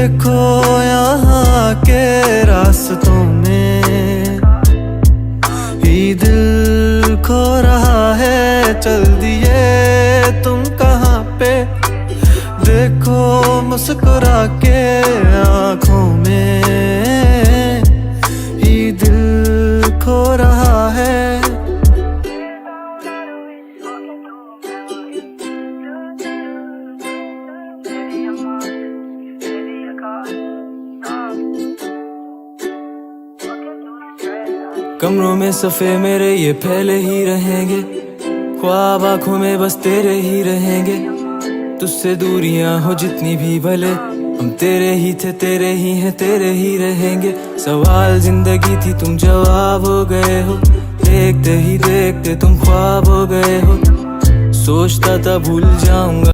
देखो यहाँ के रास्तों में ही दिल खो रहा है, चल दिए तुम कहाँ पे। देखो मुस्कुरा के आँखों में ही दिल खो रहा है। कमरों में सफ़े मेरे ये फैले ही रहेंगे, ख्वाब आँखों में बस तेरे ही रहेंगे। तुझसे दूरियां हो जितनी भी भले, हम तेरे ही थे, तेरे ही हैं, तेरे ही रहेंगे। सवाल जिंदगी थी, तुम जवाब हो गए हो। देखते ही देखते तुम ख्वाब हो गए हो। सोचता था भूल जाऊंगा।